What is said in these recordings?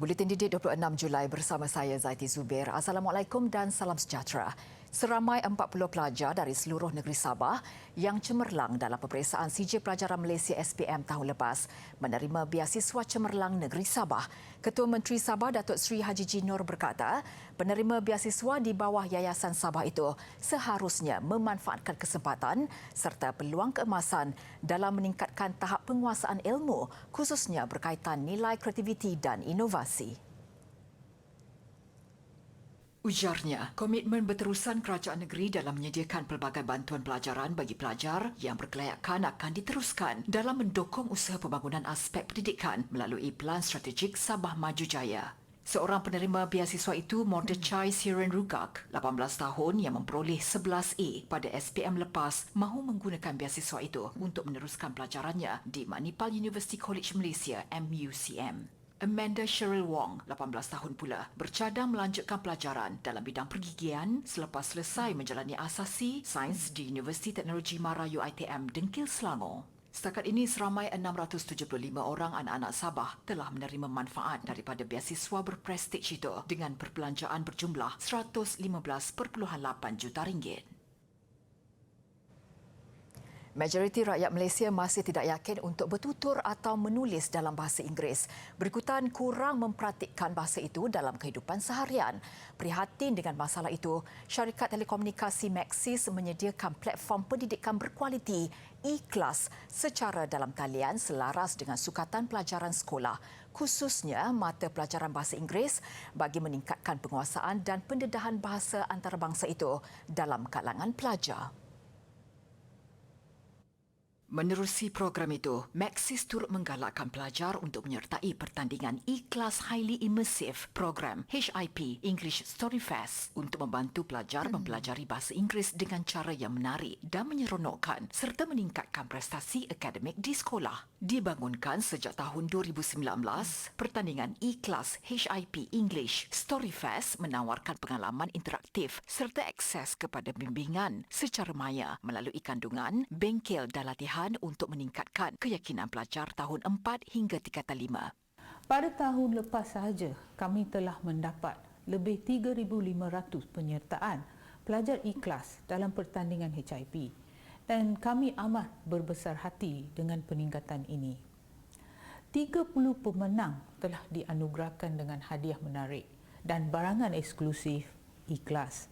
Buletin Didik 26 Julai bersama saya Zaiti Zubir. Assalamualaikum dan salam sejahtera. Seramai 40 pelajar dari seluruh negeri Sabah yang cemerlang dalam peperiksaan CJ Pelajaran Malaysia SPM tahun lepas menerima beasiswa cemerlang negeri Sabah. Ketua Menteri Sabah Datuk Seri Haji Jinur berkata, penerima beasiswa di bawah Yayasan Sabah itu seharusnya memanfaatkan kesempatan serta peluang keemasan dalam meningkatkan tahap penguasaan ilmu khususnya berkaitan nilai kreativiti dan inovasi. Ujarnya, komitmen berterusan kerajaan negeri dalam menyediakan pelbagai bantuan pelajaran bagi pelajar yang berkelayakan akan diteruskan dalam mendukung usaha pembangunan aspek pendidikan melalui Pelan Strategik Sabah Maju Jaya. Seorang penerima beasiswa itu, Mordechai Siren Rugak, 18 tahun yang memperoleh 11A pada SPM lepas, mahu menggunakan beasiswa itu untuk meneruskan pelajarannya di Manipal University College Malaysia MUCM. Amanda Cheryl Wong, 18 tahun pula, bercadang melanjutkan pelajaran dalam bidang pergigian selepas selesai menjalani asasi sains di Universiti Teknologi Marayu ITM Dengkil, Selangor. Setakat ini, seramai 675 orang anak-anak Sabah telah menerima manfaat daripada beasiswa berprestij itu dengan perbelanjaan berjumlah RM115.8 juta. Majoriti rakyat Malaysia masih tidak yakin untuk bertutur atau menulis dalam bahasa Inggeris berikutan kurang mempraktikkan bahasa itu dalam kehidupan seharian. Prihatin dengan masalah itu, syarikat telekomunikasi Maxis menyediakan platform pendidikan berkualiti e-kelas secara dalam talian selaras dengan sukatan pelajaran sekolah, khususnya mata pelajaran bahasa Inggeris bagi meningkatkan penguasaan dan pendedahan bahasa antarabangsa itu dalam kalangan pelajar. Menerusi program itu, Maxis turut menggalakkan pelajar untuk menyertai pertandingan e-kelas Highly Immersive program HIP English Storyfest untuk membantu pelajar mempelajari bahasa Inggeris dengan cara yang menarik dan menyeronokkan serta meningkatkan prestasi akademik di sekolah. Dibangunkan sejak tahun 2019, pertandingan e-kelas HIP English Storyfest menawarkan pengalaman interaktif serta akses kepada bimbingan secara maya melalui kandungan, bengkel dan latihan untuk meningkatkan keyakinan pelajar tahun 4 hingga tingkatan 5. Pada tahun lepas sahaja, kami telah mendapat lebih 3,500 penyertaan pelajar ikhlas dalam pertandingan HIP dan kami amat berbesar hati dengan peningkatan ini. 30 pemenang telah dianugerahkan dengan hadiah menarik dan barangan eksklusif ikhlas.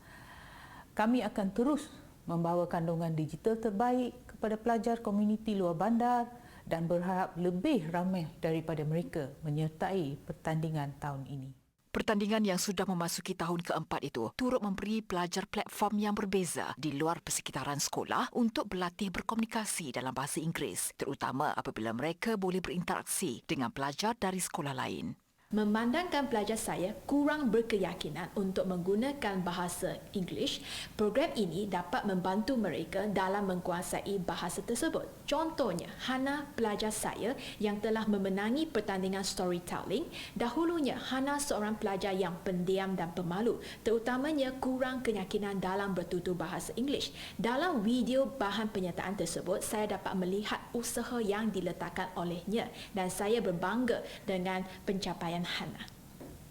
Kami akan terus membawa kandungan digital terbaik kepada pelajar komuniti luar bandar dan berharap lebih ramai daripada mereka menyertai pertandingan tahun ini. Pertandingan yang sudah memasuki tahun keempat itu turut memberi pelajar platform yang berbeza di luar persekitaran sekolah untuk berlatih berkomunikasi dalam bahasa Inggeris, terutama apabila mereka boleh berinteraksi dengan pelajar dari sekolah lain. Memandangkan pelajar saya kurang berkeyakinan untuk menggunakan bahasa Inggeris, program ini dapat membantu mereka dalam menguasai bahasa tersebut. Contohnya, Hana, pelajar saya yang telah memenangi pertandingan storytelling. Dahulunya, Hana seorang pelajar yang pendiam dan pemalu, terutamanya kurang keyakinan dalam bertutur bahasa Inggeris. Dalam video bahan penyertaan tersebut, saya dapat melihat usaha yang diletakkan olehnya dan saya berbangga dengan pencapaian Hana.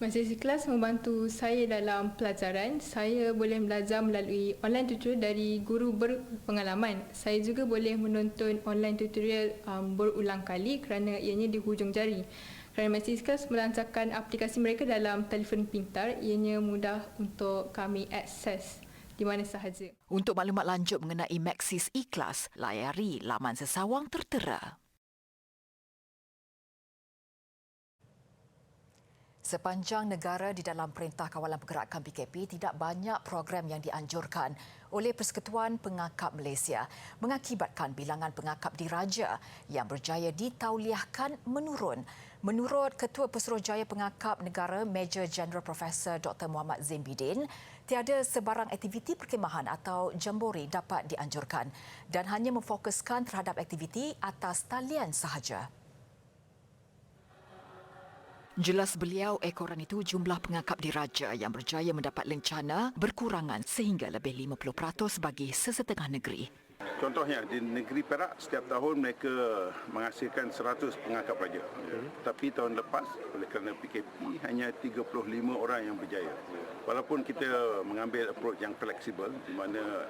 Majlis kelas membantu saya dalam pelajaran. Saya boleh belajar melalui online tutorial dari guru berpengalaman. Saya juga boleh menonton online tutorial berulang kali kerana ianya di hujung jari. Kerana majlis kelas melancarkan aplikasi mereka dalam telefon pintar, ianya mudah untuk kami akses di mana sahaja. Untuk maklumat lanjut mengenai Maxis e-kelas, layari laman sesawang tertera. Sepanjang negara di dalam Perintah Kawalan Pergerakan PKP, tidak banyak program yang dianjurkan oleh Persekutuan Pengakap Malaysia mengakibatkan bilangan pengakap diraja yang berjaya ditauliahkan menurun. Menurut Ketua Pesuruhjaya Pengakap Negara Major Jeneral Profesor Dr. Muhammad Zain Bidin, tiada sebarang aktiviti perkhemahan atau jambori dapat dianjurkan dan hanya memfokuskan terhadap aktiviti atas talian sahaja. Jelas beliau, ekoran itu jumlah pengakap diraja yang berjaya mendapat lencana berkurangan sehingga lebih 50% bagi sesetengah negeri. Contohnya di negeri Perak setiap tahun mereka menghasilkan 100 pengangkat pelajar. Tapi tahun lepas oleh kerana PKP hanya 35 orang yang berjaya. Walaupun kita mengambil approach yang fleksibel di mana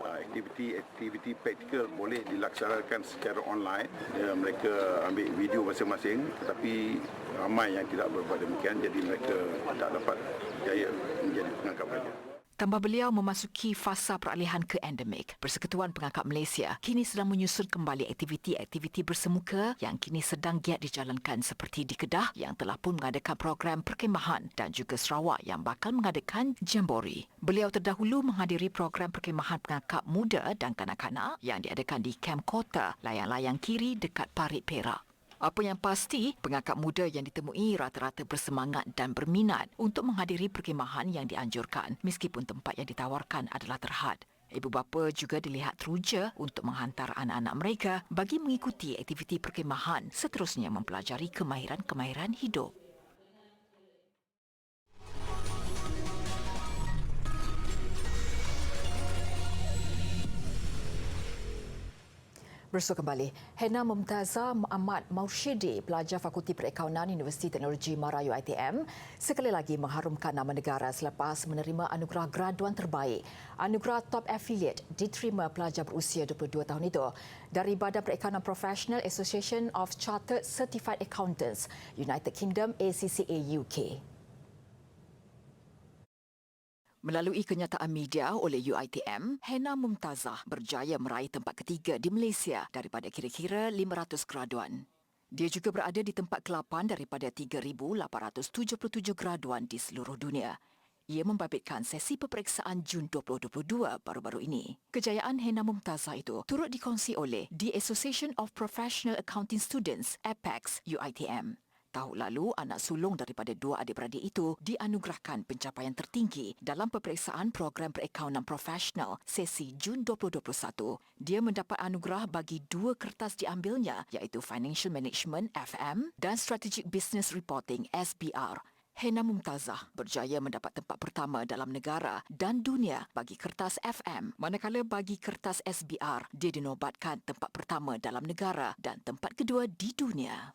aktiviti praktikal boleh dilaksanakan secara online. Mereka ambil video masing-masing tetapi ramai yang tidak berbuat demikian jadi mereka tak dapat berjaya menjadi pengangkat pelajar. Tambah beliau memasuki fasa peralihan ke endemik. Persekutuan Pengangkat Malaysia kini sedang menyusun kembali aktiviti-aktiviti bersemuka yang kini sedang giat dijalankan seperti di Kedah yang telah pun mengadakan program perkhemahan dan juga Sarawak yang bakal mengadakan Jambori. Beliau terdahulu menghadiri program perkhemahan pengangkat muda dan kanak-kanak yang diadakan di Kem Kota, layang-layang kiri dekat Parit Perak. Apa yang pasti, pengangkat muda yang ditemui rata-rata bersemangat dan berminat untuk menghadiri perkhemahan yang dianjurkan meskipun tempat yang ditawarkan adalah terhad. Ibu bapa juga dilihat teruja untuk menghantar anak-anak mereka bagi mengikuti aktiviti perkhemahan seterusnya mempelajari kemahiran-kemahiran hidup. Bersua kembali, Hena Mumtazah Ahmad Maushidi, pelajar Fakulti Perakaunan Universiti Teknologi Mara UiTM, sekali lagi mengharumkan nama negara selepas menerima anugerah graduan terbaik. Anugerah Top Affiliate diterima pelajar berusia 22 tahun itu dari Badan Perakaunan Professional Association of Chartered Certified Accountants, United Kingdom ACCA UK. Melalui kenyataan media oleh UiTM, Hena Mumtazah berjaya meraih tempat ketiga di Malaysia daripada kira-kira 500 graduan. Dia juga berada di tempat ke-8 daripada 3,877 graduan di seluruh dunia. Ia membabitkan sesi peperiksaan Jun 2022 baru-baru ini. Kejayaan Hena Mumtazah itu turut dikongsi oleh The Association of Professional Accounting Students, APEX, UiTM. Tahun lalu, anak sulung daripada dua adik-beradik itu dianugerahkan pencapaian tertinggi dalam peperiksaan program perakaunan profesional sesi Jun 2021. Dia mendapat anugerah bagi dua kertas diambilnya iaitu Financial Management FM dan Strategic Business Reporting SBR. Hena Mumtazah berjaya mendapat tempat pertama dalam negara dan dunia bagi kertas FM, manakala bagi kertas SBR dia dinobatkan tempat pertama dalam negara dan tempat kedua di dunia.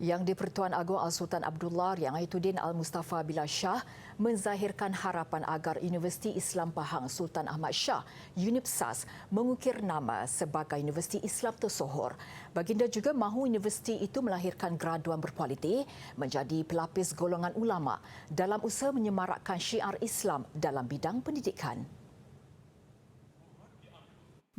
Yang di-Pertuan Agong Al-Sultan Abdullah Yang Aituddin Al-Mustafa Bilal Shah menzahirkan harapan agar Universiti Islam Pahang Sultan Ahmad Shah UNIPSAS mengukir nama sebagai Universiti Islam tersohor. Baginda juga mahu universiti itu melahirkan graduan berkualiti menjadi pelapis golongan ulama dalam usaha menyemarakkan syiar Islam dalam bidang pendidikan.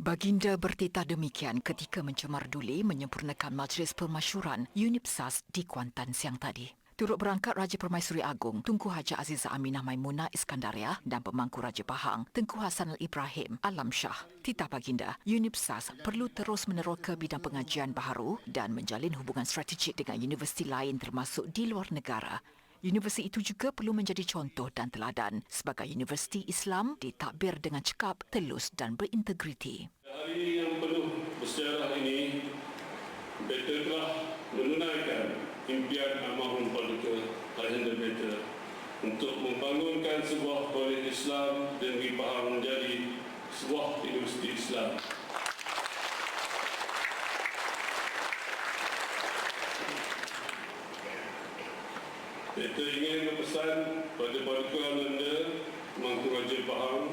Baginda bertitah demikian ketika mencemarduli menyempurnakan Majlis Permasyuran UNIPSAS di Kuantan siang tadi. Turut berangkat Raja Permaisuri Agong Tunku Haji Azizah Aminah Maimunah Iskandariah dan Pemangku Raja Pahang Tengku Hasan Al-Ibrahim Alam Shah. Titah baginda, UNIPSAS perlu terus meneroka bidang pengajian baharu dan menjalin hubungan strategik dengan universiti lain termasuk di luar negara. Universiti itu juga perlu menjadi contoh dan teladan sebagai universiti Islam ditadbir dengan cekap, telus dan berintegriti. Hari yang penuh bersejarah ini, Beta telah menunaikan impian almarhum Paduka Ayahanda Beta untuk membangunkan sebuah kolej Islam dan negeri Pahang menjadi sebuah universiti Islam. Beta ingin berpesan pada Paduka Ayahanda Pemangku Raja Pahang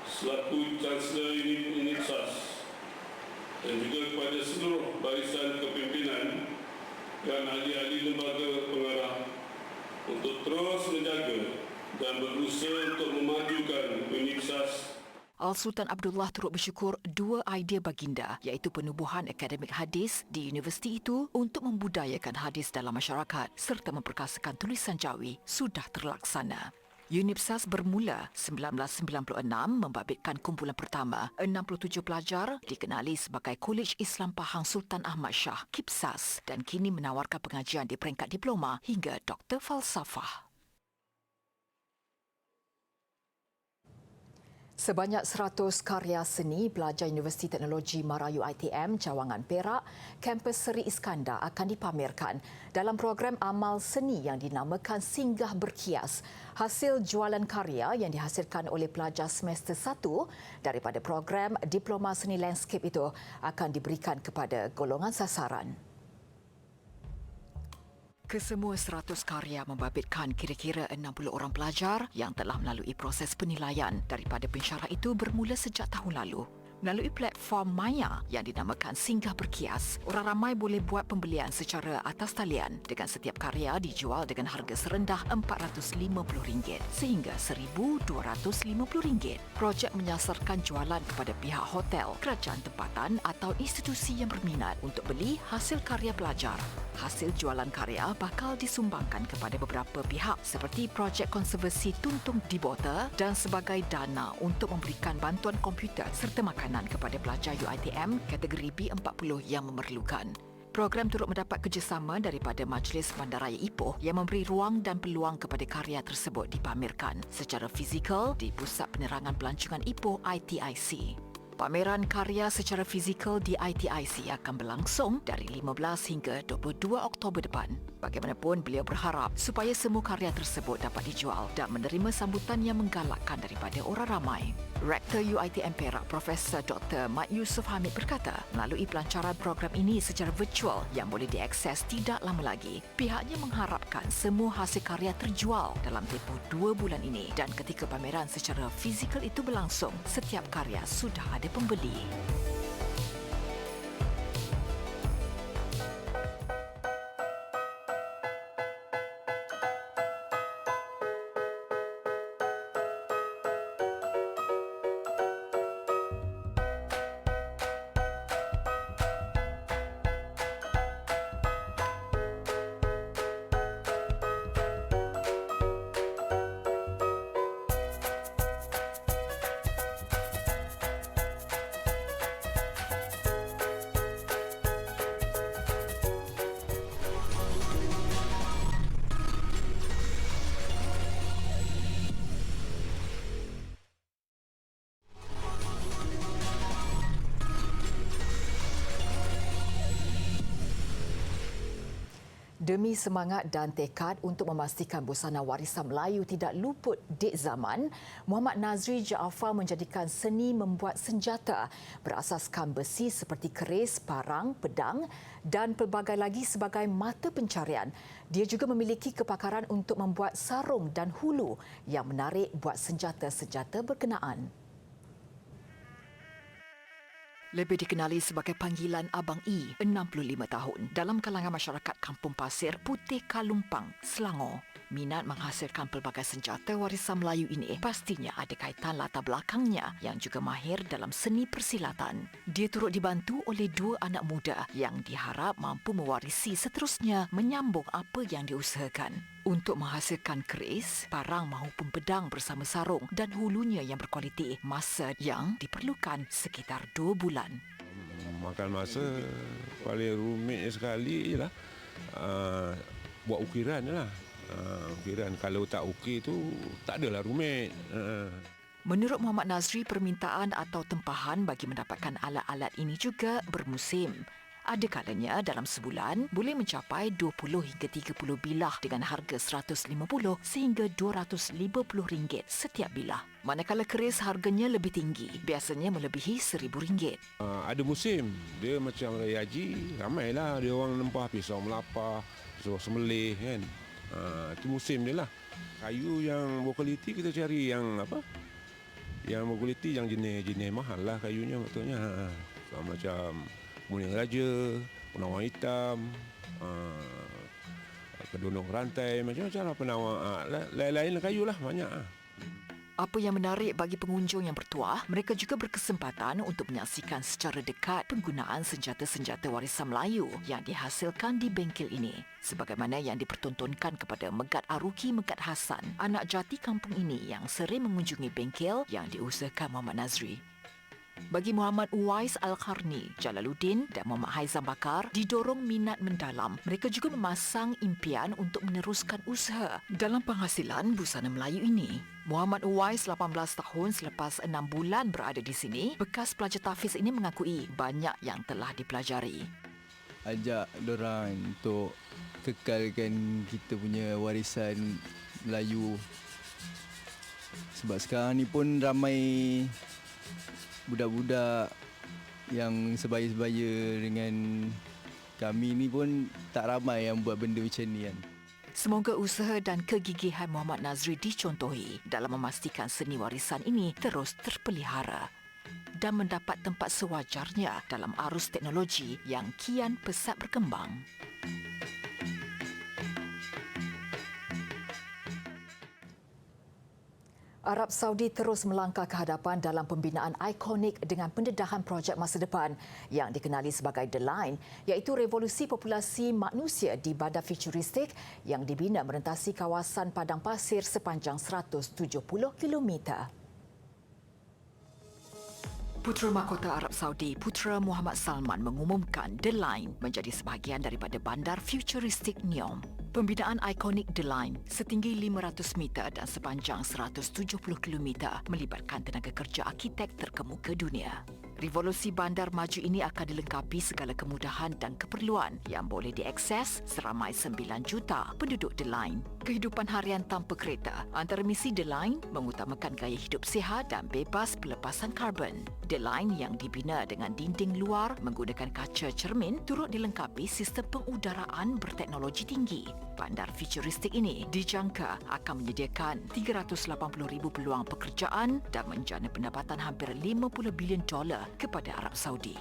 selaku Chancellor UNIPSAS dan juga kepada seluruh barisan kepimpinan dan ahli-ahli lembaga pengarah untuk terus menjaga dan berusaha untuk memajukan UNIPSAS. Al-Sultan Abdullah turut bersyukur dua idea baginda iaitu penubuhan akademik hadis di universiti itu untuk membudayakan hadis dalam masyarakat serta memperkasakan tulisan Jawi sudah terlaksana. UNIPSAS bermula 1996 membabitkan kumpulan pertama 67 pelajar dikenali sebagai Kolej Islam Pahang Sultan Ahmad Shah KIPSAS dan kini menawarkan pengajian di peringkat diploma hingga Doktor Falsafah. Sebanyak 100 karya seni pelajar Universiti Teknologi Mara UiTM Cawangan Perak, kampus Seri Iskandar akan dipamerkan dalam program amal seni yang dinamakan Singgah Berkias. Hasil jualan karya yang dihasilkan oleh pelajar semester 1 daripada program Diploma Seni Landscape itu akan diberikan kepada golongan sasaran. Kesemua 100 karya membabitkan kira-kira 60 orang pelajar yang telah melalui proses penilaian daripada pensyarah itu bermula sejak tahun lalu. Melalui platform Maya yang dinamakan Singgah Berkias, orang ramai boleh buat pembelian secara atas talian dengan setiap karya dijual dengan harga serendah RM450 sehingga RM1,250. Projek menyasarkan jualan kepada pihak hotel, kerajaan tempatan atau institusi yang berminat untuk beli hasil karya pelajar. Hasil jualan karya bakal disumbangkan kepada beberapa pihak seperti projek konservasi Tuntung di Bota dan sebagai dana untuk memberikan bantuan komputer serta makanan kepada pelajar UiTM kategori B40 yang memerlukan. Program turut mendapat kerjasama daripada Majlis Bandaraya Ipoh yang memberi ruang dan peluang kepada karya tersebut dipamerkan secara fizikal di Pusat Penerangan Pelancongan Ipoh ITIC. Pameran karya secara fizikal di ITIC akan berlangsung dari 15 hingga 22 Oktober depan. Bagaimanapun, beliau berharap supaya semua karya tersebut dapat dijual dan menerima sambutan yang menggalakkan daripada orang ramai. Rektor UiTM Perak, Profesor Dr. Mat Yusof Hamid berkata, melalui pelancaran program ini secara virtual yang boleh diakses tidak lama lagi, pihaknya mengharapkan semua hasil karya terjual dalam tempoh 2 bulan ini dan ketika pameran secara fizikal itu berlangsung, setiap karya sudah ada pembeli. Demi semangat dan tekad untuk memastikan busana warisan Melayu tidak luput dek zaman, Muhammad Nazri Jaafar menjadikan seni membuat senjata berasaskan besi seperti keris, parang, pedang dan pelbagai lagi sebagai mata pencarian. Dia juga memiliki kepakaran untuk membuat sarung dan hulu yang menarik buat senjata-senjata berkenaan. Lebih dikenali sebagai panggilan Abang E, 65 tahun, dalam kalangan masyarakat Kampung Pasir, Putih Kalumpang, Selangor. Minat menghasilkan pelbagai senjata warisan Melayu ini pastinya ada kaitan latar belakangnya yang juga mahir dalam seni persilatan. Dia turut dibantu oleh 2 anak muda yang diharap mampu mewarisi seterusnya menyambung apa yang diusahakan. Untuk menghasilkan keris, parang maupun pedang bersama sarung dan hulunya yang berkualiti, masa yang diperlukan sekitar 2 bulan. Makan masa paling rumit sekali ialah buat ukiran lah. Ukiran kalau tak ukir tu tak adalah rumit. Menurut Muhammad Nazri, permintaan atau tempahan bagi mendapatkan alat-alat ini juga bermusim. Ada kalanya dalam sebulan boleh mencapai 20 hingga 30 bilah dengan harga RM150 sehingga RM250 setiap bilah. Manakala keris harganya lebih tinggi, biasanya melebihi RM1,000. Ada musim, dia macam raya haji, ramailah dia orang lempah pisau melapah, pisau semelih kan. Itu musim dia lah. Kayu yang berkualiti kita cari yang apa? Yang berkualiti yang jenis mahal lah kayunya maksudnya. So, macam Muling Raja, penawar hitam, kedondong rantai, macam-macam lah penawar. Lain-lain kayu lah, banyak. Apa yang menarik bagi pengunjung yang bertuah, mereka juga berkesempatan untuk menyaksikan secara dekat penggunaan senjata-senjata warisan Melayu yang dihasilkan di bengkel ini. Sebagaimana yang dipertontonkan kepada Megat Aruki Megat Hassan, anak jati kampung ini yang sering mengunjungi bengkel yang diusahakan Muhammad Nazri. Bagi Muhammad Uwais Al-Qarni, Jalaluddin dan Muhammad Haizam Bakar didorong minat mendalam. Mereka juga memasang impian untuk meneruskan usaha dalam penghasilan busana Melayu ini. Muhammad Uwais, 18 tahun selepas 6 bulan berada di sini, bekas pelajar tahfiz ini mengakui banyak yang telah dipelajari. Ajak dorang untuk kekalkan kita punya warisan Melayu. Sebab sekarang ni pun ramai budak-budak yang sebaya-sebaya dengan kami ni pun tak ramai yang buat benda macam ni kan. Semoga usaha dan kegigihan Muhammad Nazri dicontohi dalam memastikan seni warisan ini terus terpelihara dan mendapat tempat sewajarnya dalam arus teknologi yang kian pesat berkembang. Arab Saudi terus melangkah ke hadapan dalam pembinaan ikonik dengan pendedahan projek masa depan yang dikenali sebagai The Line, iaitu revolusi populasi manusia di bandar futuristik yang dibina merentasi kawasan padang pasir sepanjang 170 kilometer. Putera Mahkota Arab Saudi, Putera Muhammad Salman mengumumkan The Line menjadi sebahagian daripada bandar futuristik NEOM. Pembinaan ikonik The Line setinggi 500 meter dan sepanjang 170 kilometer melibatkan tenaga kerja arkitek terkemuka dunia. Revolusi bandar maju ini akan dilengkapi segala kemudahan dan keperluan yang boleh diakses seramai 9 juta penduduk The Line. Kehidupan harian tanpa kereta. Antara misi The Line mengutamakan gaya hidup sihat dan bebas pelepasan karbon. The Line yang dibina dengan dinding luar menggunakan kaca cermin turut dilengkapi sistem pengudaraan berteknologi tinggi. Bandar futuristik ini dijangka akan menyediakan 380,000 peluang pekerjaan dan menjana pendapatan hampir $50 bilion kepada Arab Saudi.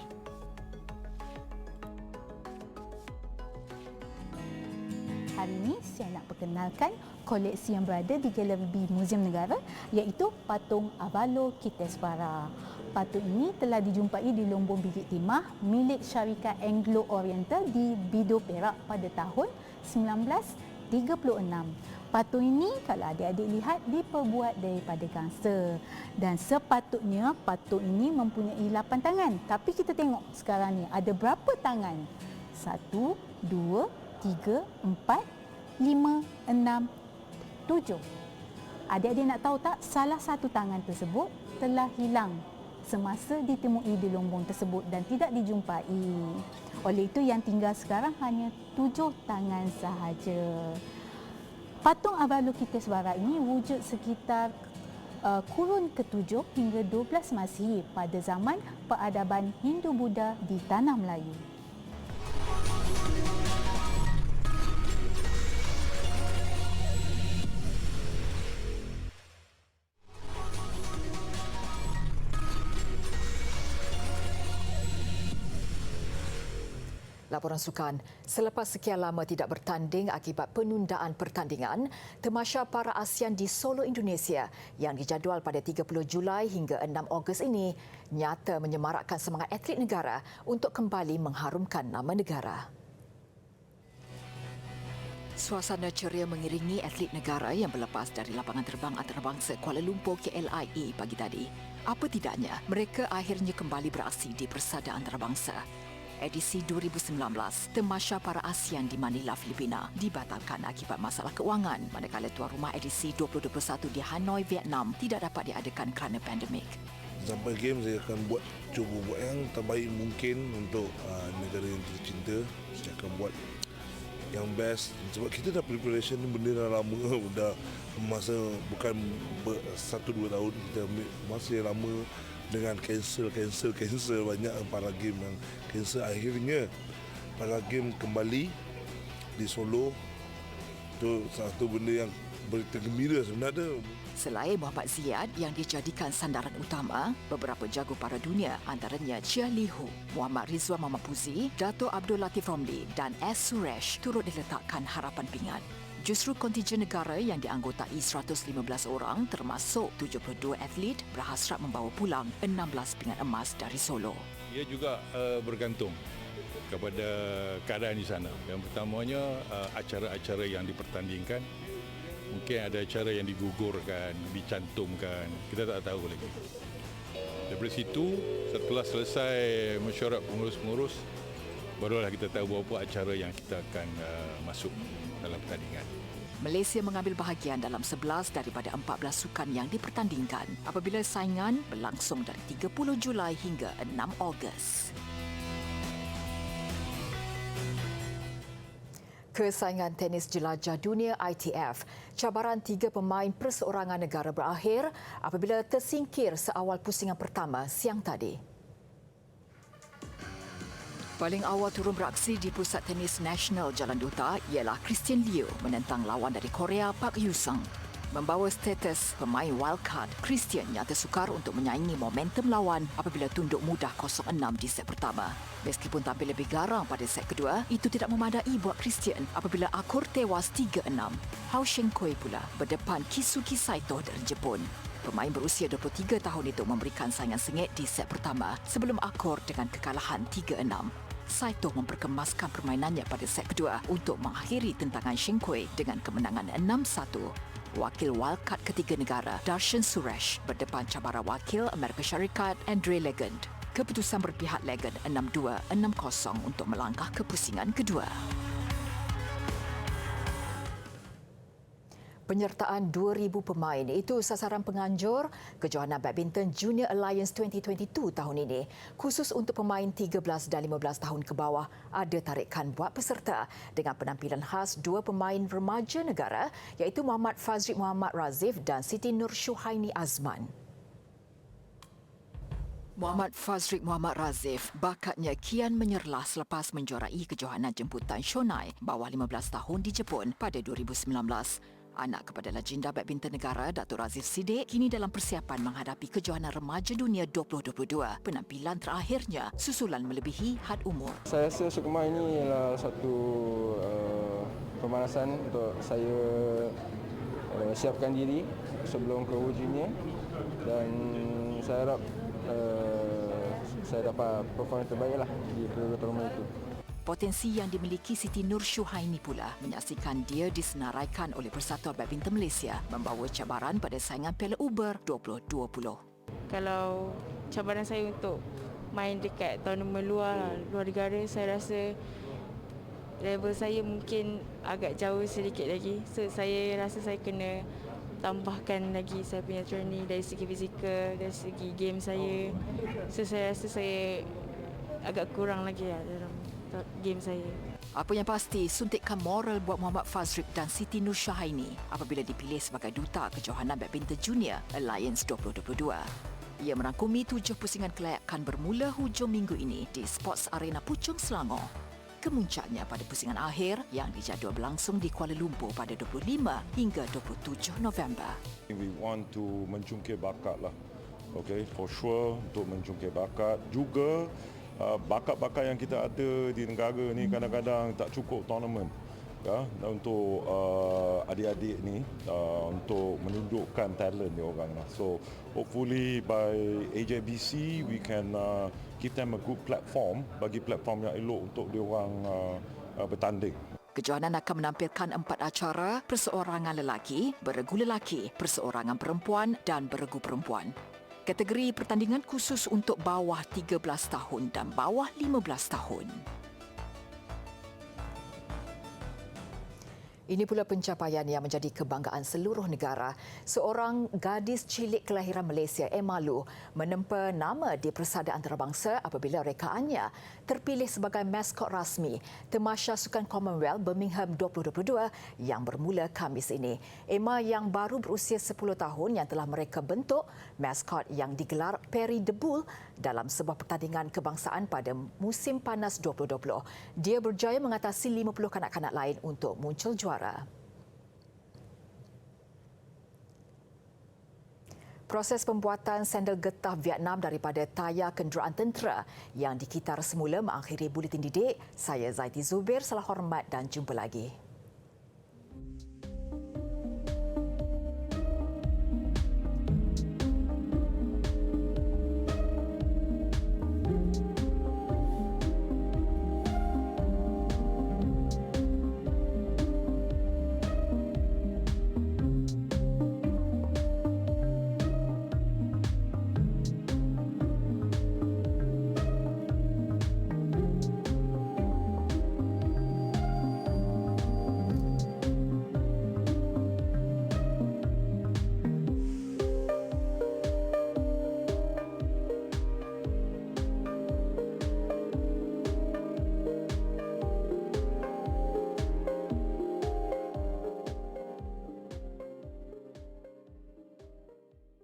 Hari ini saya nak perkenalkan koleksi yang berada di Galeri Muzium Negara, iaitu patung Avalo Kitesvara. Patung ini telah dijumpai di Lombong Bilik Timah milik syarikat Anglo Oriental di Bido, Perak pada tahun 1936. Patung ini, kalau adik-adik lihat, diperbuat daripada gangsa. Dan sepatutnya patung ini mempunyai 8 tangan. Tapi kita tengok sekarang ni ada berapa tangan? 1, 2, 3, 4, 5, 6, 7. Adik-adik nak tahu tak, salah satu tangan tersebut telah hilang semasa ditemui di Lombong tersebut dan tidak dijumpai. Oleh itu yang tinggal sekarang hanya 7 tangan sahaja. Patung Avalokitesvara ini wujud sekitar kurun ke-7 hingga 12 Masihi pada zaman peradaban Hindu-Buddha di Tanah Melayu. Laporan sukan. Selepas sekian lama tidak bertanding akibat penundaan pertandingan, Tamasya Para ASEAN di Solo, Indonesia yang dijadual pada 30 Julai hingga 6 Ogos ini nyata menyemarakkan semangat atlet negara untuk kembali mengharumkan nama negara. Suasana ceria mengiringi atlet negara yang berlepas dari lapangan terbang antarabangsa Kuala Lumpur KLIA pagi tadi. Apa tidaknya, mereka akhirnya kembali beraksi di Persada Antarabangsa. Edisi 2019, Tamasya Para ASEAN di Manila, Filipina dibatalkan akibat masalah keuangan, manakala tuan rumah edisi 2021 di Hanoi, Vietnam tidak dapat diadakan kerana pandemik. Sampai game saya akan cuba buat yang terbaik mungkin untuk negara yang tercinta. Saya akan buat yang best sebab kita dah preparation ni benda dah lama, dah masa bukan 1-2 tahun, kita ambil masa yang lama dengan cancel banyak para game yang cancel. Akhirnya para game kembali di Solo. Itu satu benda yang berita gembira sebenarnya. Selain Muhammad Ziyad yang dijadikan sandaran utama, beberapa jago para dunia antaranya Chia Li Hu, Muhammad Rizwan Mamapuzi, Dato' Abdul Latif Romli dan S. Suresh turut diletakkan harapan pingat. Justru kontingen negara yang dianggotai 115 orang termasuk 72 atlet berhasrat membawa pulang 16 pingat emas dari Solo. Ia juga bergantung kepada keadaan di sana. Yang pertamanya acara-acara yang dipertandingkan, mungkin ada acara yang digugurkan, dicantumkan, kita tak tahu lagi. Daripada situ, setelah selesai mesyuarat pengurus-pengurus, barulah kita tahu berapa acara yang kita akan masuk dalam pertandingan. Malaysia mengambil bahagian dalam 11 daripada 14 sukan yang dipertandingkan apabila saingan berlangsung dari 30 Julai hingga 6 Ogos. Kesaingan tenis jelajah dunia ITF, cabaran 3 pemain perseorangan negara berakhir apabila tersingkir seawal pusingan pertama siang tadi. Paling awal turun beraksi di Pusat Tenis Nasional Jalan Duta ialah Christian Liu menentang lawan dari Korea Park Yu-sung. Membawa status pemain wildcard, Christian yang tersukar untuk menyaingi momentum lawan apabila tunduk mudah 0-6 di set pertama. Meskipun tampil lebih garang pada set kedua, itu tidak memadai buat Christian apabila akur tewas 3-6. Hao Shenkui pula berdepan Kisuki Saito dari Jepun. Pemain berusia 23 tahun itu memberikan saingan sengit di set pertama sebelum akur dengan kekalahan 3-6. Saito memperkemaskan permainannya pada set kedua untuk mengakhiri tentangan Shenkui dengan kemenangan 6-1. Wakil wildcard ketiga negara, Darshan Suresh, berdepan cabaran wakil Amerika Syarikat, Andre Legend. Keputusan berpihak Legend 6-2, 6-0 untuk melangkah ke pusingan kedua. Penyertaan 2,000 pemain itu sasaran penganjur Kejohanan Badminton Junior Alliance 2022 tahun ini. Khusus untuk pemain 13 dan 15 tahun ke bawah, ada tarikan buat peserta dengan penampilan khas 2 pemain remaja negara iaitu Muhammad Fazrik Muhammad Razif dan Siti Nur Syuhaini Azman. Muhammad Fazrik Muhammad Razif bakatnya kian menyerlah selepas menjuarai kejohanan jemputan Shonai bawah 15 tahun di Jepun pada 2019. Anak kepada legenda badminton negara Datuk Razif Siddiq kini dalam persiapan menghadapi kejohanan remaja dunia 2022. Penampilan terakhirnya susulan melebihi had umur. Saya rasa Sukma ini adalah satu pemanasan untuk saya siapkan diri sebelum ke World Junior dan saya harap saya dapat perform terbaiklah di pertandingan itu. Potensi yang dimiliki Siti Nur Syuhaini pula menyaksikan dia disenaraikan oleh Persatuan Badminton Malaysia membawa cabaran pada saingan Piala Uber 2020. Kalau cabaran saya untuk main dekat tournament luar negara, saya rasa level saya mungkin agak jauh sedikit lagi. So, saya rasa saya kena tambahkan lagi saya punya training dari segi fizikal, dari segi game saya. So, saya rasa saya agak kurang lagi dalam game saya. Apa yang pasti, suntikan moral buat Muhammad Fazrik dan Siti Nur Syuhaini apabila dipilih sebagai duta Kejohanan Badminton Junior Alliance 2022. Ia merangkumi 7 pusingan kelayakan bermula hujung minggu ini di Sports Arena Puchong, Selangor. Kemuncaknya pada pusingan akhir yang dijadual berlangsung di Kuala Lumpur pada 25 hingga 27 November. We want to mencungkir bakat lah. Okay, for sure untuk mencungkir bakat. Juga bakat-bakat yang kita ada di negara ni kadang-kadang tak cukup tournament ya, untuk adik-adik ni untuk menunjukkan talent dia orang lah. So hopefully by AJBC we can give them a good platform, bagi platform yang elok untuk dia orang bertanding. Kejohanan akan menampilkan 4 acara, perseorangan lelaki, beregu lelaki, perseorangan perempuan dan beregu perempuan. Kategori pertandingan khusus untuk bawah 13 tahun dan bawah 15 tahun. Ini pula pencapaian yang menjadi kebanggaan seluruh negara. Seorang gadis cilik kelahiran Malaysia, Emma Lu, menempa nama di Persada Antarabangsa apabila rekaannya terpilih sebagai maskot rasmi Tamasya Sukan Commonwealth Birmingham 2022 yang bermula Khamis ini. Emma yang baru berusia 10 tahun yang telah mereka bentuk maskot yang digelar Perry the Bull dalam sebuah pertandingan kebangsaan pada musim panas 2020. Dia berjaya mengatasi 50 kanak-kanak lain untuk muncul juara. Proses pembuatan sandal getah Vietnam daripada tayar kenderaan tentera yang dikitar semula mengakhiri buletin didik. Saya Zaiti Zubir, salam hormat dan jumpa lagi.